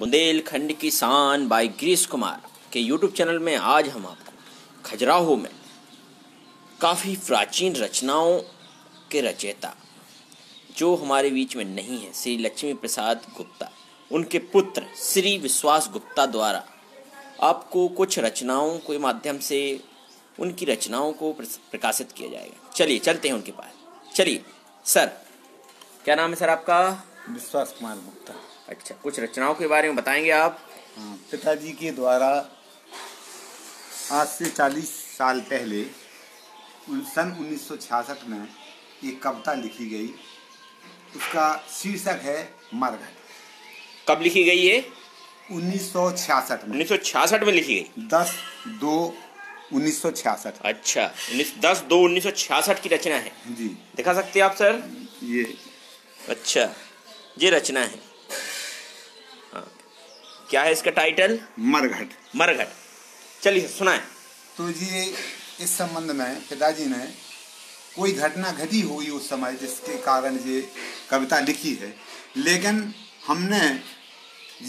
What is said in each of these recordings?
बुंदेलखंड की शान बाय गिरीश कुमार के यूट्यूब चैनल में आज हम आपको खजुराहो में काफ़ी प्राचीन रचनाओं के रचयिता जो हमारे बीच में नहीं है श्री लक्ष्मी प्रसाद गुप्ता, उनके पुत्र श्री विश्वास गुप्ता द्वारा आपको कुछ रचनाओं के माध्यम से उनकी रचनाओं को प्रकाशित किया जाएगा। चलिए चलते हैं उनके पास। चलिए सर, क्या नाम है सर आपका? विश्वास कुमार गुप्ता। अच्छा, कुछ रचनाओं के बारे में बताएंगे आप? हाँ, पिताजी के द्वारा आज से 40 साल पहले सन 1966 में एक कविता लिखी गई। उसका शीर्षक है मरघट। कब लिखी गई ये? 1966 में। 1966 में लिखी गई। 10/2/1966। अच्छा, 10/2/1966 की रचना है जी। दिखा सकते हैं आप सर? ये अच्छा, ये रचना है। हाँ, क्या है इसका टाइटल? मरघट। मरघट। चलिए सुनाएं। तो ये इस संबंध में पिताजी ने कोई घटना घटी हुई उस समय जिसके कारण ये कविता लिखी है, लेकिन हमने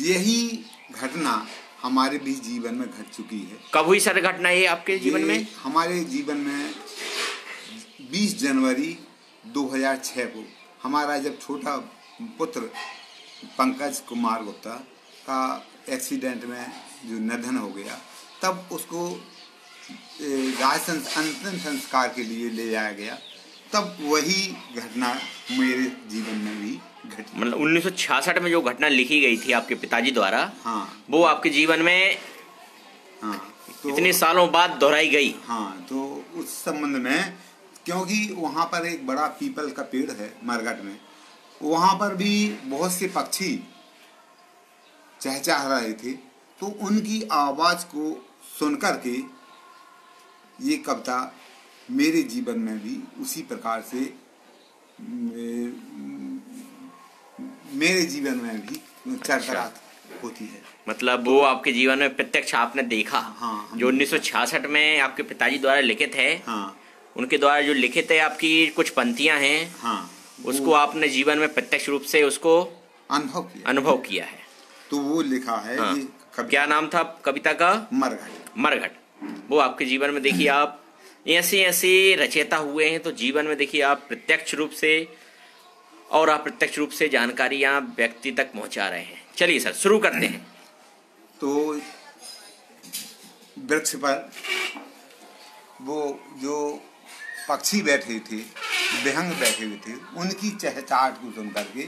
यही घटना हमारे भी जीवन में घट चुकी है। कब हुई सर घटना ये आपके जीवन में? हमारे जीवन में 20 जनवरी 2006 को हमारा जब छोटा पुत्र पंकज कुमार गुप्ता का एक्सीडेंट में जो निधन हो गया, तब उसको अंतिम संस्कार के लिए ले जाया गया। तब वही घटना मेरे जीवन में भी घटी। मतलब 1966 में जो घटना लिखी गई थी आपके पिताजी द्वारा, हाँ, वो आपके जीवन में हाँ, तो इतने सालों बाद दोहराई गई। हाँ, तो उस संबंध में, क्योंकि वहाँ पर एक बड़ा पीपल का पेड़ है मरघट में, वहाँ पर भी बहुत से पक्षी चहचहा रहे थे, तो उनकी आवाज़ को सुनकर के ये कविता मेरे जीवन में भी उसी प्रकार से मेरे जीवन में भी चरचरात होती है। मतलब वो आपके जीवन में प्रत्यक्ष आपने देखा। हाँ, जो 1966 में आपके पिताजी द्वारा लिखित है। हाँ, उनके द्वारा जो लिखित है आपकी कुछ पंक्तियां हैं। हाँ, उसको आपने जीवन में प्रत्यक्ष रूप से उसको अनुभव किया है। तो वो लिखा है। हाँ। ये क्या नाम था कविता का? मरघट। मरघट। वो आपके जीवन में देखिए आप ऐसे ऐसे रचयिता हुए हैं, तो जीवन में देखिए आप प्रत्यक्ष रूप से और अप्रत्यक्ष रूप से जानकारियां व्यक्ति तक पहुंचा रहे हैं। चलिए सर, शुरू करते हैं। तो वृक्ष पर वो जो पक्षी बैठे थे, विहंग बैठे हुए थे, उनकी चहचहाट को सुन करके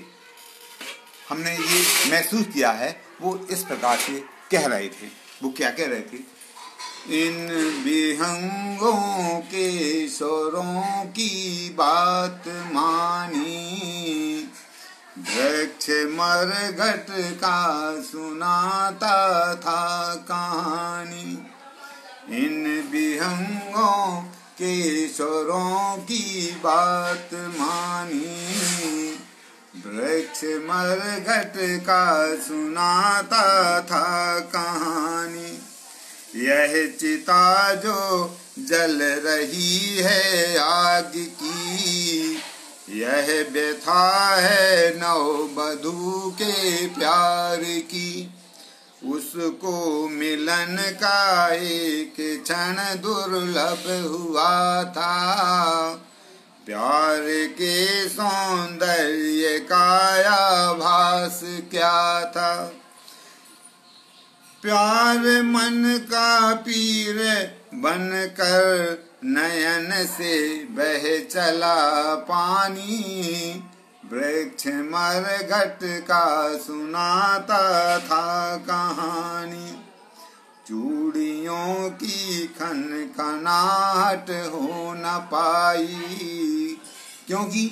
हमने ये महसूस किया है। वो इस प्रकार से कह रहे थे। वो क्या कह रहे थे? इन विहंगों के स्वरों की बात मानी, वृक्ष मरघट का सुनाता था कहानी। इन विहंगों के स्वरों की बात मानी, वृक्ष मरघट का सुनाता था कहानी। यह चिता जो जल रही है आग की, यह व्यथा है नववधू के प्यार की। उसको मिलन का एक क्षण दुर्लभ हुआ था, प्यार के सौंदर्य का आभास क्या था। प्यार मन का पीर बनकर नयन से बह चला पानी, वृक्ष मरघट का सुनाता था कहानी। चूड़ियों की खनखनाहट हो न पाई, क्योंकि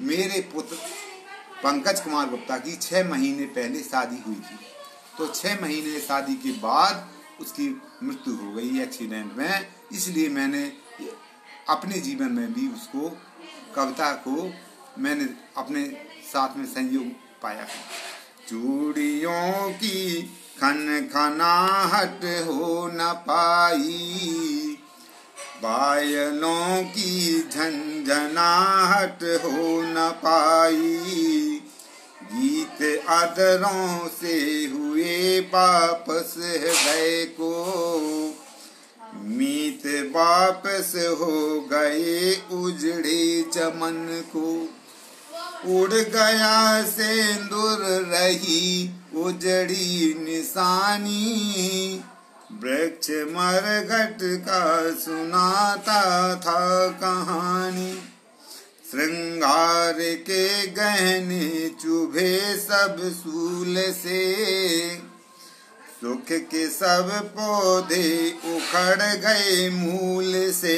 मेरे पुत्र पंकज कुमार गुप्ता की 6 महीने पहले शादी हुई थी। तो 6 महीने शादी के बाद उसकी मृत्यु हो गई एक्सीडेंट में। इसलिए मैंने अपने जीवन में भी उसको, कविता को मैंने अपने साथ में संयोग पाया। चूड़ियों की खनखनाहट हो न पाई, पायलों की झंझनाहट हो न पाई, गीत आदरों से हुए वापस हृदय को, मीत वापस हो गए उजड़े चमन को। उड़ गया सिंदूर रही उजड़ी निशानी, वृक्ष मरघट का सुनाता था कहानी। श्रृंगार के गहने चुभे सब सूल से, सुख के सब पौधे उखड़ गए मूल से।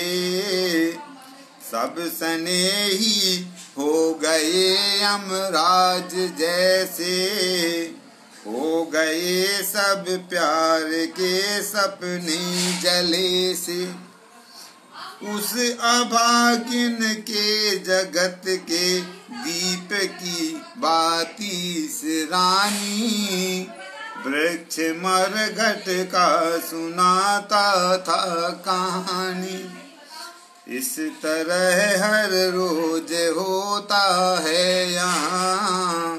सब स्नेही हो गए यमराज जैसे, हो गए सब प्यार के सपने जले से। उस अभागिन के जगत के दीप की बाती से रानी, वृक्ष मरघट का सुनाता था कहानी। इस तरह हर रोज होता है यहाँ,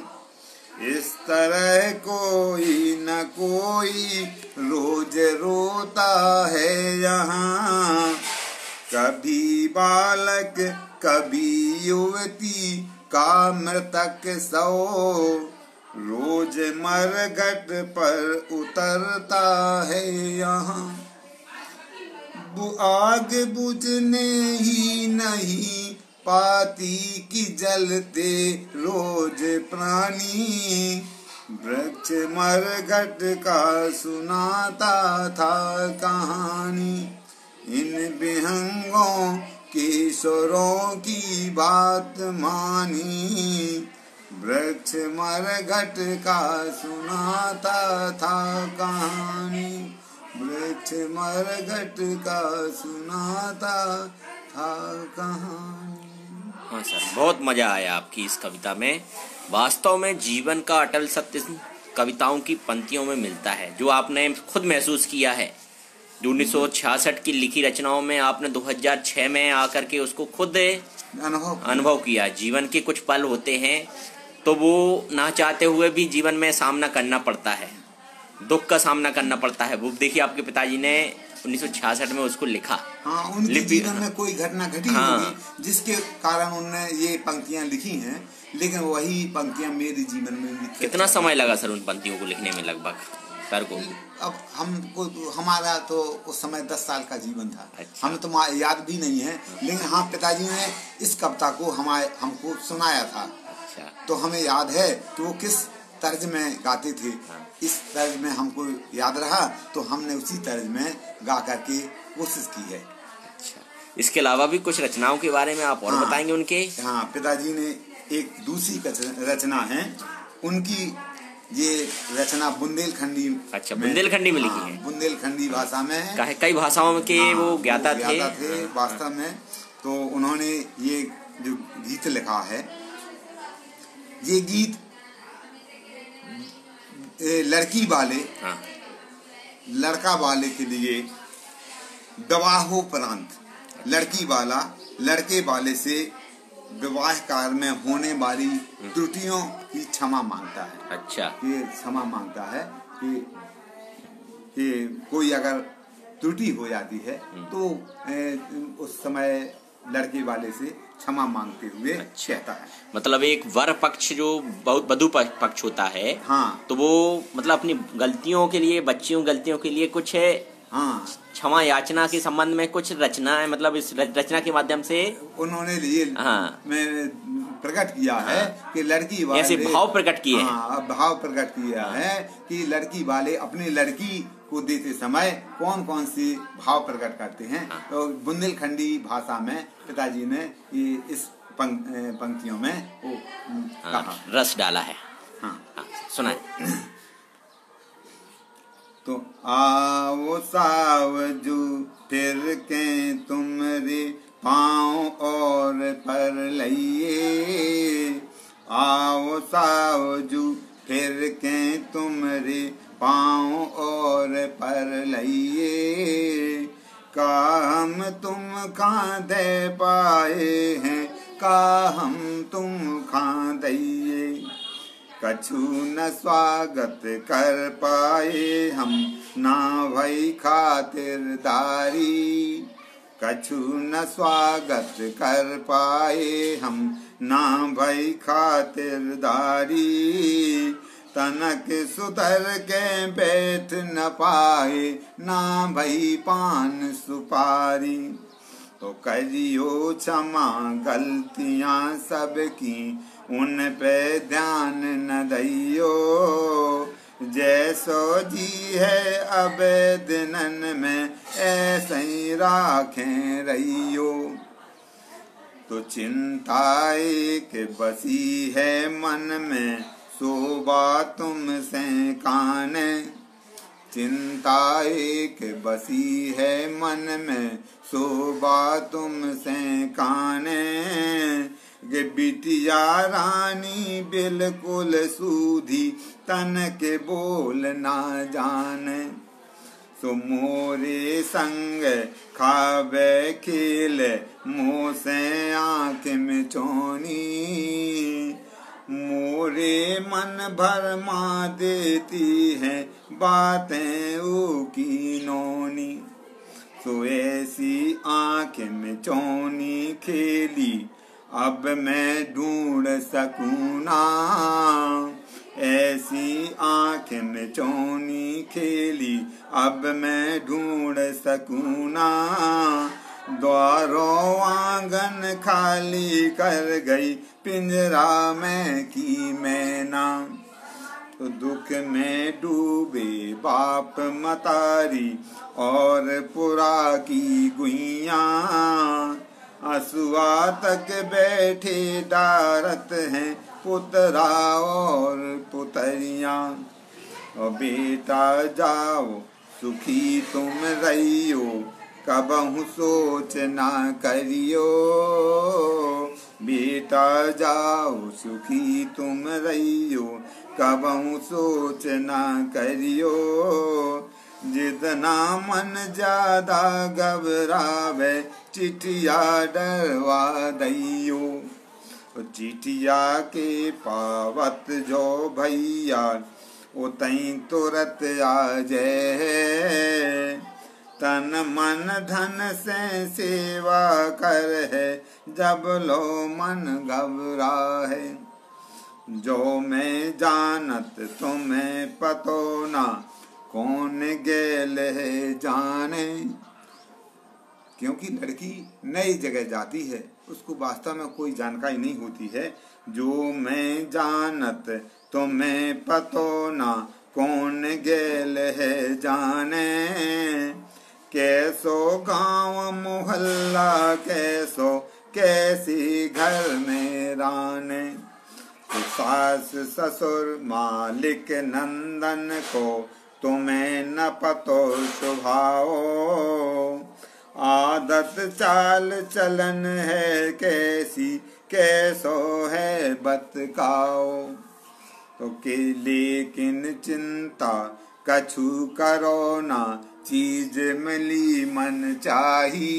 इस तरह कोई न कोई रोज रोता है यहाँ। कभी बालक कभी युवती का मृतक सो, रोज मरघट पर उतरता है यहाँ। आग बुझने ही नहीं पाती कि जलते रोज प्राणी, वृक्ष मरघट का सुनाता था कहानी। इन विहंगों किशोरों की बात मानी, वृक्ष मरघट का सुनाता था कहानी। वृक्ष मरघट का सुनाता था कहानी। हाँ सर, बहुत मजा आया आपकी इस कविता में। वास्तव में जीवन का अटल सत्य कविताओं की पंक्तियों में मिलता है, जो आपने खुद महसूस किया है। जो 1966 की लिखी रचनाओं में आपने 2006 में आकर के उसको खुद अनुभव किया। जीवन के कुछ पल होते हैं तो वो ना चाहते हुए भी जीवन में सामना करना पड़ता है, दुख का सामना करना पड़ता है। वो देखिए आपके पिताजी ने 1966 में उसको लिखा। हाँ, उनके जीवन में कोई घटना घटी होगी जिसके कारण उन्होंने ये पंक्तियां लिखी हैं, लेकिन वही पंक्तियां मेरे जीवन में भी। कितना समय लगा सर उन पंक्तियों को लिखने में लगभग सर को? अब हमको, हमारा तो उस समय 10 साल का जीवन था। अच्छा। हमें तो याद भी नहीं है, लेकिन हाँ, पिताजी ने इस कविता को हमको सुनाया था। अच्छा। तो हमें याद है कि वो किस तर्ज में गाते थे। इस तर्ज में हमको याद रहा तो हमने उसी तर्ज में गा करके कोशिश की है। अच्छा, इसके अलावा भी कुछ रचनाओं के बारे में आप और बताएंगे उनके? हाँ, पिताजी ने एक दूसरी रचना है उनकी, ये रचना बुंदेलखंडी। अच्छा, बुंदेलखंडी में लिखी है। बुंदेलखंडी भाषा में है। कई भाषाओं के वो ज्ञाता थे वास्तव में। तो उन्होंने ये जो गीत लिखा है, ये गीत लड़की वाले लड़का वाले के लिए विवाहोपरांत लड़की वाला लड़के वाले से विवाह कार्य में होने वाली त्रुटियों की क्षमा मांगता है। अच्छा। ये क्षमा मांगता है कि कोई अगर त्रुटि हो जाती है तो उस समय लड़के वाले से क्षमा मांगते हुए कहता है। मतलब एक वर पक्ष जो बहुत वधु पक्ष होता है, हाँ, तो वो मतलब अपनी गलतियों के लिए, बच्चियों गलतियों के लिए कुछ क्षमा याचना के संबंध में कुछ रचना है। मतलब इस रचना के माध्यम से उन्होंने ये प्रकट किया है कि लड़की वाले ऐसे भाव प्रकट किए हैं। भाव प्रकट किया है कि लड़की वाले अपनी लड़की को देते समय कौन कौन से भाव प्रकट करते हैं। तो बुंदेलखंडी भाषा में पिताजी ने ये इस पंक्तियों में वो कहा, रस डाला है। सुनाए। तो आओ सावजू फिर के तुमरे पाँव और पर लइए, आओ सावजू फिर के तुमरे पाँव और पर लइए, का हम तुम खा दे पाए हैं, का हम तुम खा दइए। कछु न स्वागत कर पाए हम, ना भई खातिरदारी। कछु न स्वागत कर पाए हम, ना भई खातिरदारी। तनक सुधर के बैठ न पाए, ना भई पान सुपारी। तो करियो क्षमा गलतियां सबकी, उन पे ध्यान न दइयो। जैसो जी है अब दिनन में, ऐसे ही राखें रहियो। तो चिंताए के बसी है मन में, शोभा तुमसे काने। चिंताए के बसी है मन में, शोभा तुमसे काने। गे बिटिया रानी बिल्कुल सूधी, तन के बोल ना जाने। सो मोरे संग खावे खेले, मुँह से आँख में चोनी। मोरे मन भर माँ देती है, बातें ऊकी नोनी। सो ऐसी आँख में चोनी खेली, अब मैं ढूंढ सकूँ ना। ऐसी आँख में चोनी खेली, अब मैं ढूंढ सकूँ ना। द्वारों आंगन खाली कर गई, पिंजरा में की मैना। तो दुख में डूबे बाप मतारी, और पुरा की गुइया। असुआ तक बैठे डारत हैं, पुतरा और पुतरियाँ। और बेटा जाओ सुखी तुम रहियो, कबहु सोच ना करियो। बेटा जाओ सुखी तुम रहियो, कबहु सोच ना करियो। जितना मन ज्यादा घबरावे, चिठिया डरवा दइयो। चिठिया के पावत जो भैया, उतई तुरत आ जाए। तन मन धन से सेवा कर है, जब लो मन घबरा है। जो मैं जानत तुम्हें पतो ना, कौन गेल है जाने। क्योंकि लड़की नई जगह जाती है, उसको वास्तव में कोई जानकारी नहीं होती है। जो मैं जानत तुम्हें पतो ना, कौन गेल है जाने। कैसो गांव मोहल्ला, कैसो कैसी घर में राने। तो सास ससुर मालिक नंदन को, तुम्हें न पतो स्वभाव। आदत चाल चलन है कैसी, कैसो है बतकाओ। तो के लेकिन चिंता कछु करो ना, चीज मिली मन चाही।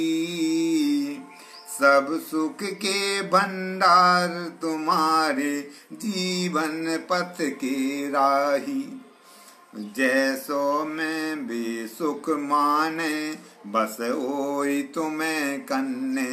सब सुख के भंडार तुम्हारे, जीवन पथ के राही। जैसो में भी सुख माने, बस ओई तुम्हें कन्ने।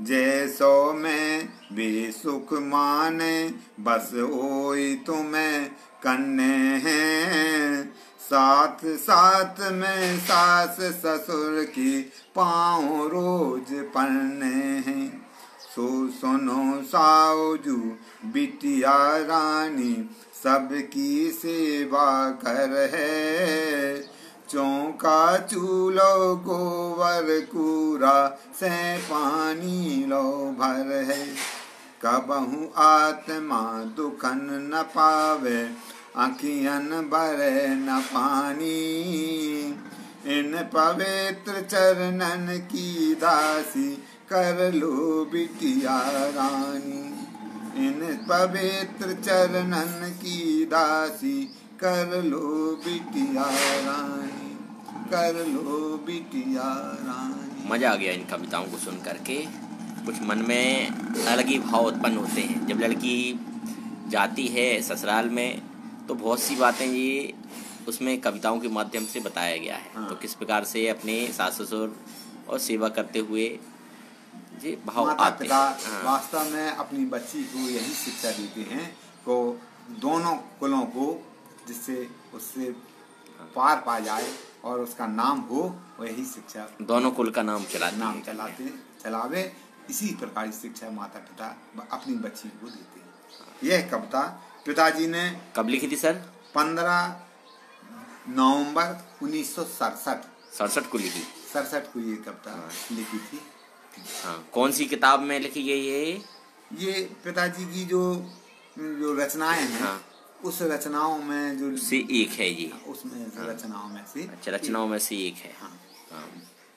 जैसो में भी सुख माने, बस ओई तुम्हें कन्ने हैं। साथ साथ में सास ससुर की, पाँव रोज पड़ने हैं। सो सुनो साउजू बिटिया रानी, सबकी सेवा कर है। चौका चूलो गोबर कूरा, से पानी लो भर है। कबहु आत्मा दुखन न पावे, आँखियन भरे न पानी। इन पवित्र चरणन की दासी, कर लो बिटिया रानी। इन पवित्र चरणन की दासी, कर लो बिटिया रानी, कर लो बिटिया रानी। मज़ा आ गया इन कविताओं को सुन करके। कुछ मन में अलग ही भाव उत्पन्न होते हैं जब लड़की जाती है ससुराल में तो बहुत सी बातें ये उसमें कविताओं के माध्यम से बताया गया है। हाँ। तो किस प्रकार से अपने सास ससुर और सेवा करते हुए ये भाव माता आते पिता हैं। हाँ। वास्तव में अपनी बच्ची को यही शिक्षा देते हैं को दोनों कुलों को जिससे उससे पार पा जाए और उसका नाम हो, वही शिक्षा दोनों कुल का नाम चलावे। इसी प्रकार की शिक्षा माता पिता अपनी बच्ची को देते हैं। यह कविता पिताजी ने कब लिखी थी सर? 15 नवंबर 1967 को लिखी। 67 को ये कविता लिखी थी। हाँ, कौन सी किताब में लिखी गई है ये पिताजी की जो रचनाएं हैं। हाँ। उस रचनाओं में जो से एक है ये, उसमें रचनाओं में से। अच्छा, रचनाओं में से एक है। हाँ। हाँ,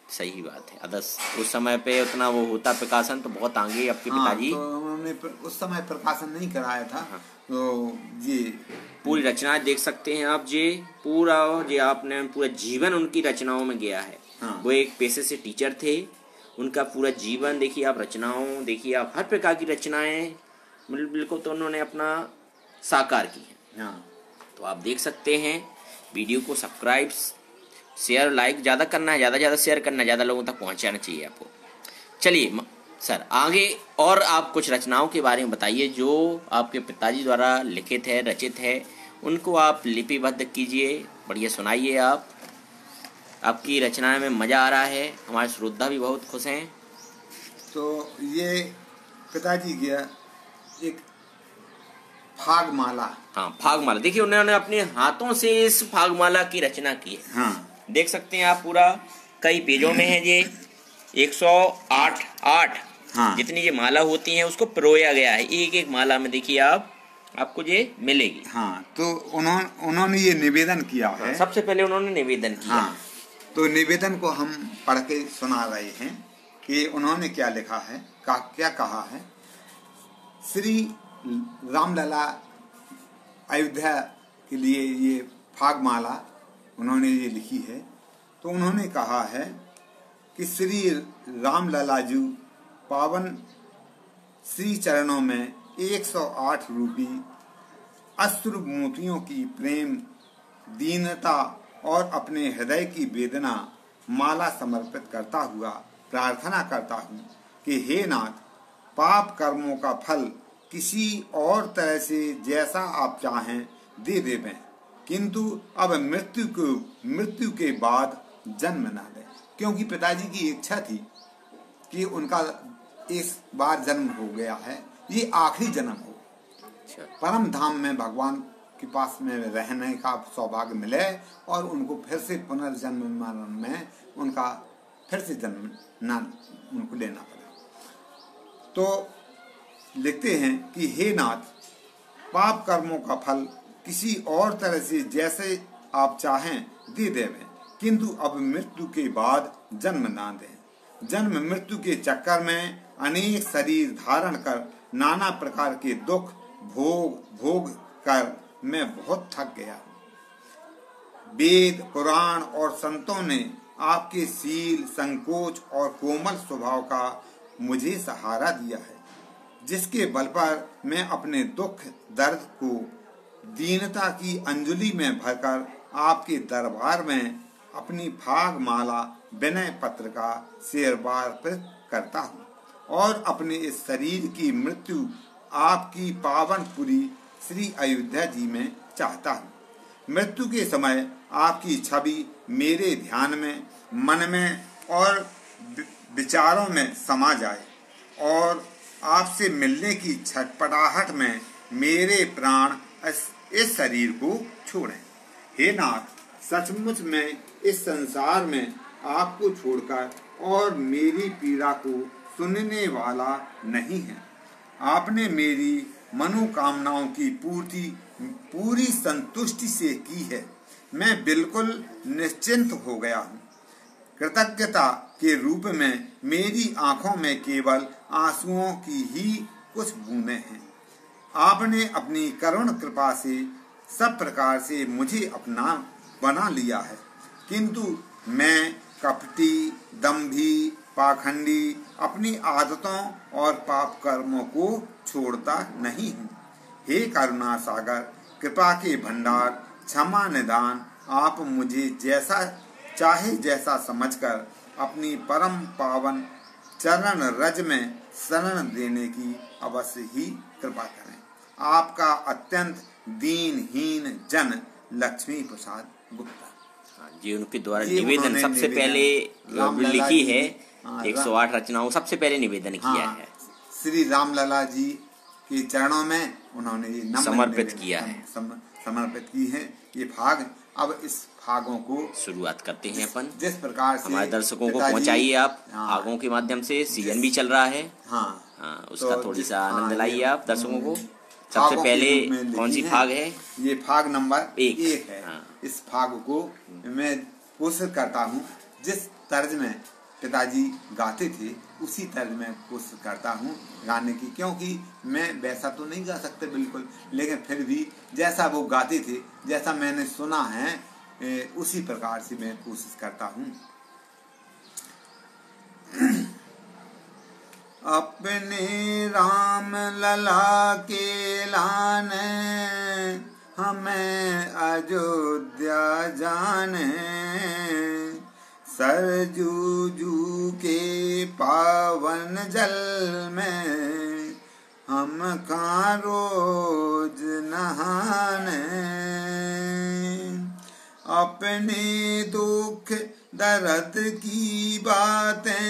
सही बात है। अदस उस समय पे उतना वो होता प्रकाशन तो बहुत आगे आपके पिताजी। तो उन्होंने उस समय प्रकाशन नहीं कराया था। हाँ। तो ये पूरी रचनाएं देख सकते हैं आप जी। पूरा जी आपने पूरा जीवन उनकी रचनाओं में गया है। हाँ। वो एक पेशे से टीचर थे। उनका पूरा जीवन देखिए आप, रचनाओं देखिए आप, हर प्रकार की रचनाएं बिल्कुल तो उन्होंने अपना साकार की है। हाँ। तो आप देख सकते हैं। वीडियो को सब्सक्राइब, शेयर, लाइक ज़्यादा करना है, ज़्यादा शेयर करना है, ज़्यादा लोगों तक पहुंचाना चाहिए आपको। चलिए सर, आगे और आप कुछ रचनाओं के बारे में बताइए जो आपके पिताजी द्वारा लिखित है, रचित है। उनको आप लिपिबद्ध कीजिए, बढ़िया सुनाइए। आप आपकी रचनाएं में मज़ा आ रहा है, हमारे श्रोता भी बहुत खुश हैं। तो ये पिताजी का एक फागमाला। हाँ, फागमाला देखिए उन्होंने अपने हाथों से इस फागमाला की रचना की है। हाँ। देख सकते हैं आप, पूरा कई पेजों में है ये। 108 हाँ। जितनी ये माला होती हैं उसको पिरोया गया है। एक एक माला में देखिए आपको ये मिलेगी। हाँ। तो उन्होंने ये निवेदन किया है। सबसे पहले उन्होंने निवेदन किया। हाँ। तो निवेदन को हम पढ़ के सुना रहे हैं कि उन्होंने क्या लिखा है, क्या कहा है। श्री रामलला अयोध्या के लिए ये फागमाला उन्होंने ये लिखी है। तो उन्होंने कहा है कि श्री रामलला जी पावन श्री चरणों में 108 रूपी अश्रु मोतियों की प्रेम, दीनता और अपने हृदय की वेदना माला समर्पित करता हुआ प्रार्थना करता हूँ कि हे नाथ, पाप कर्मों का फल किसी और तरह से जैसा आप चाहें दे देवें, किंतु अब मृत्यु के बाद जन्म ना दें। क्योंकि पिताजी की इच्छा थी कि उनका इस बार जन्म हो गया है, ये आखिरी जन्म हो, परम धाम में भगवान के पास में रहने का सौभाग्य मिले और उनको फिर से पुनर्जन्म में उनका फिर से जन्म ना उनको लेना पड़े। तो लिखते हैं कि हे नाथ, पाप कर्मों का फल किसी और तरह से जैसे आप चाहें दे देवें, किंतु अब मृत्यु के बाद जन्म ना दें। जन्म मृत्यु के चक्कर में अनेक शरीर धारण कर नाना प्रकार के दुख भोग कर मैं बहुत थक गया हूँ। वेद, पुराण और संतों ने आपके शील, संकोच और कोमल स्वभाव का मुझे सहारा दिया है, जिसके बल पर मैं अपने दुख दर्द को दीनता की अंजलि में भरकर आपके दरबार में अपनी फागमाला विनय पत्र का शेरवार्पित करता हूँ और अपने इस शरीर की मृत्यु आपकी पावनपुरी श्री अयोध्या जी में चाहता हूँ। मृत्यु के समय आपकी छवि मेरे ध्यान में, मन में और विचारों में समा जाए और आपसे मिलने की छटपटाहट में मेरे प्राण इस शरीर को छोड़ें। हे नाथ, सचमुच में इस संसार में आपको छोड़कर और मेरी पीड़ा को सुनने वाला नहीं है। आपने मेरी मनोकामनाओं की पूर्ति पूरी संतुष्टि से की है। मैं बिल्कुल निश्चिंत हो गया हूँ। कृतज्ञता के रूप में मेरी आंखों में केवल आंसुओं की ही कुछ बूंदें हैं। आपने अपनी करुण कृपा से सब प्रकार से मुझे अपना बना लिया है, किंतु मैं कपटी, दंभी, पाखंडी अपनी आदतों और पाप कर्मों को छोड़ता नहीं हूँ। हे करुणा सागर, कृपा के भंडार, क्षमा निदान, आप मुझे जैसा चाहे जैसा समझकर अपनी परम पावन चरण रज में शरण देने की अवश्य ही कृपा करें। आपका अत्यंत दीनहीन जन लक्ष्मी प्रसाद गुप्ता। जी, उनके द्वारा निवेदन सबसे पहले लिखी है, 108 रचनाओं सबसे पहले निवेदन किया है। श्री रामलला जी के चरणों में उन्होंने ये समर्पित किया है, समर्पित की है ये भाग। अब इस भागों को शुरुआत करते हैं अपन। जिस प्रकार से हमारे दर्शकों को पहुंचाइए आप भागों के माध्यम से। सीजन भी चल रहा है, उसका तो थोड़ी सा आनंद लाइए आप दर्शकों को। सबसे पहले कौन सी भाग है? ये भाग नंबर 1 है। इस भाग को मैं कोशिश करता हूँ जिस तर्ज में पिताजी गाते थे उसी तर्ज में कोशिश करता हूँ गाने की, क्योंकि मैं वैसा तो नहीं गा सकते बिल्कुल, लेकिन फिर भी जैसा वो गाते थे, जैसा मैंने सुना है, उसी प्रकार से मैं कोशिश करता हूँ। अपने राम लला के लाने हमें अयोध्या जाने, सरजू जू के पावन जल में हम कहाँ रोज नहाने, अपने दुख दर्द की बातें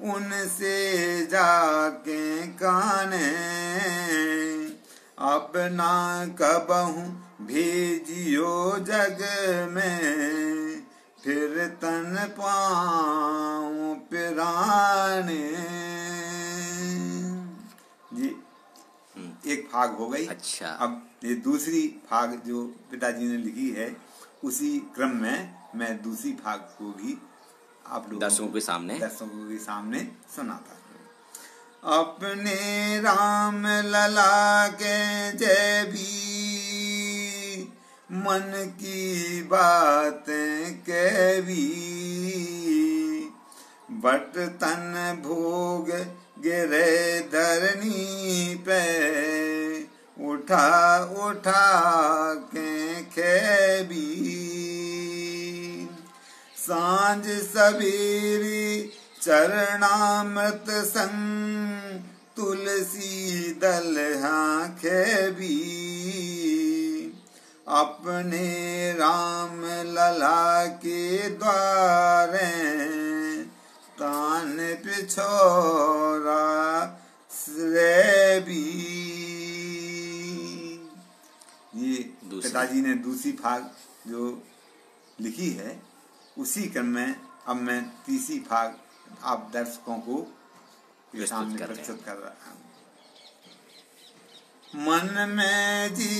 उनसे जाके काने, अपना कबहू भेजियो जग में फिर तन पाऊं पिराने। जी एक भाग हो गई। अच्छा, अब ये दूसरी भाग जो पिताजी ने लिखी है उसी क्रम में मैं दूसरी भाग को भी आप लोगों दर्शकों के सामने सुनाता हूँ। अपने राम लला के जय भी मन की बातें कह भी, बट तन भोग गिरे धरनी पे उठा उठा के खेबी, सांझ सवेरी चरणामृत संग तुलसी दलहा खेबी, अपने राम लला के द्वारे तान पिछोरा श्रेबी। ये पिताजी ने दूसरी भाग जो लिखी है उसी क्रम में अब मैं तीसरी भाग आप दर्शकों को सामने प्रस्तुत कर रहा हूँ। मन में जी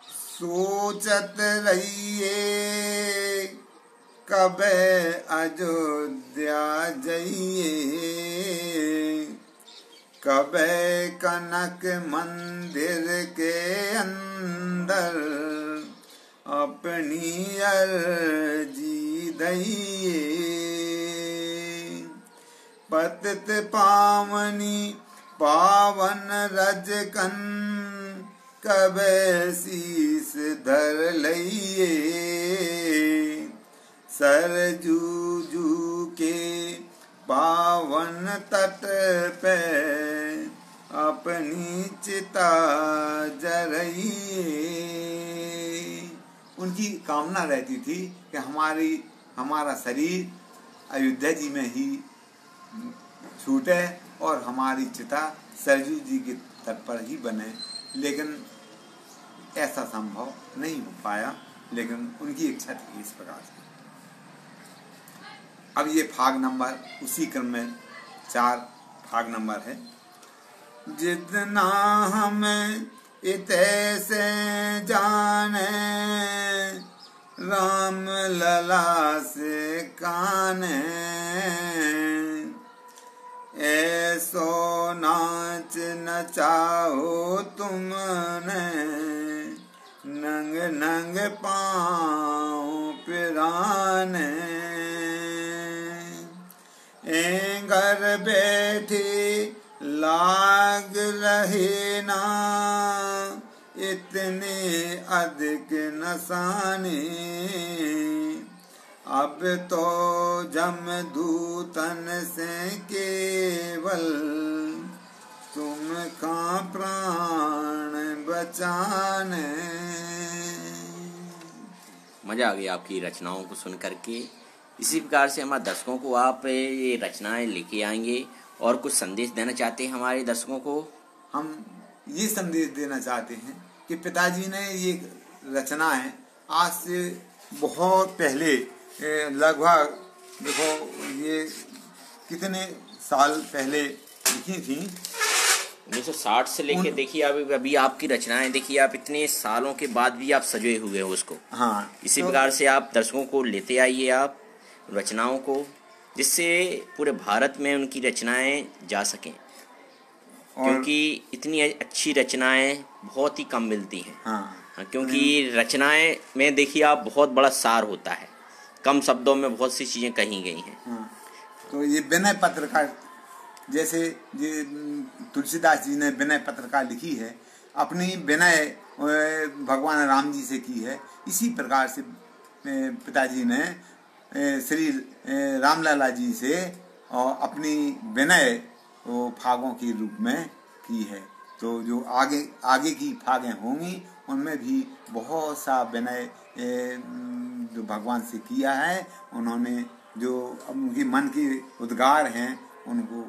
सोचत रहिए कब अयोध्या जाइए, कब कनक मंदिर के अंदर अपनी अर्जी दइए, पतित पावनी पावन रजकन कब शीस धर लइए, सरजू जू के पावन तट पे अपनी चिता जरइए। उनकी कामना रहती थी कि हमारा शरीर अयोध्या जी में ही छूटे और हमारी चिता सरजू जी के तट पर ही बने, लेकिन ऐसा संभव नहीं हो पाया, लेकिन उनकी इच्छा थी इस प्रकार से। अब ये भाग नंबर उसी क्रम में 4 भाग नंबर है। जितना हमें इतने से जाने राम लला से काने, ऐसो नाच नचाओ तुमने नंग नंग पाँव पिराने, घर बैठे लाग रहे ना इतने अधिक नसाने, अब तो जमदूतन से केवल तुम का प्राण बचाने। मज़ा आ गया आपकी रचनाओं को सुन करके। इसी प्रकार से हमारे दर्शकों को आप ये रचनाएं लेके आएंगे और कुछ संदेश देना चाहते हैं हमारे दर्शकों को। हम ये संदेश देना चाहते हैं कि पिताजी ने ये रचनाएं आज से बहुत पहले, लगभग देखो ये कितने साल पहले लिखी थी। 1960 से लेके देखिए अभी आपकी रचनाएं देखिए, आप इतने सालों के बाद भी आप सजे हुए हो उसको। हाँ, इसी प्रकार से आप दर्शकों को लेते आइए आप रचनाओं को, जिससे पूरे भारत में उनकी रचनाएं जा सकें, क्योंकि इतनी अच्छी रचनाएं बहुत ही कम मिलती हैं। हाँ, क्योंकि रचनाएं में देखिए आप बहुत बड़ा सार होता है, कम शब्दों में बहुत सी चीज़ें कही गई हैं। हाँ, तो ये विनय पत्रिका, जैसे ये तुलसीदास जी ने विनय पत्रिका लिखी है, अपनी विनय भगवान राम जी से की है। इसी प्रकार से पिताजी ने श्री रामलला जी से और अपनी विनय फागों के रूप में की है। तो जो आगे की फागें होंगी उनमें भी बहुत सा विनय जो भगवान से किया है। उन्होंने जो उनके मन के उद्गार हैं उनको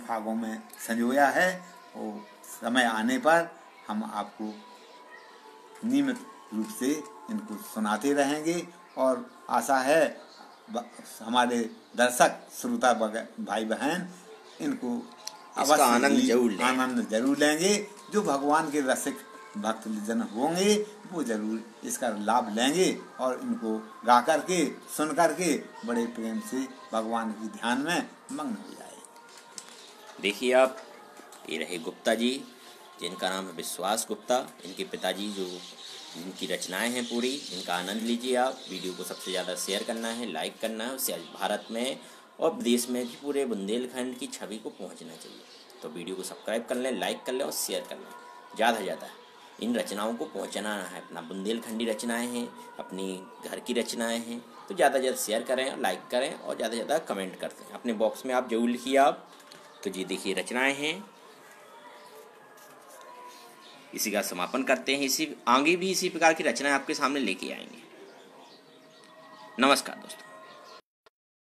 फागों में संजोया है। और समय आने पर हम आपको नियमित रूप से इनको सुनाते रहेंगे और आशा है हमारे दर्शक श्रोता भाई बहन इनको इसका आनंद जरूर लेंगे। जो भगवान के रसिक भक्त जन होंगे वो जरूर इसका लाभ लेंगे और इनको गा करके सुन करके बड़े प्रेम से भगवान के ध्यान में मग्न हो जाए। देखिए आप, ये रहे गुप्ता जी, जिनका नाम है विश्वास गुप्ता। इनके पिताजी जो इनकी रचनाएं हैं पूरी, इनका आनंद लीजिए आप। वीडियो को सबसे ज़्यादा शेयर करना है, लाइक करना है, उससे भारत में और विदेश में भी पूरे बुंदेलखंड की छवि को पहुंचना चाहिए। तो वीडियो को सब्सक्राइब कर लें, लाइक कर लें और शेयर कर लें। ज़्यादा से ज़्यादा इन रचनाओं को पहुंचाना है। अपना बुंदेलखंडी रचनाएं हैं, अपनी घर की रचनाएं हैं, तो ज़्यादा से ज़्यादा शेयर करें और लाइक करें और ज़्यादा से ज़्यादा कमेंट करते हैं। अपने बॉक्स में आप जरूर लिखिए आप। तो जी देखिए रचनाएं हैं, इसी का समापन करते हैं। आगे भी इसी प्रकार की रचनाएं आपके सामने लेके आएंगे। नमस्कार दोस्तों।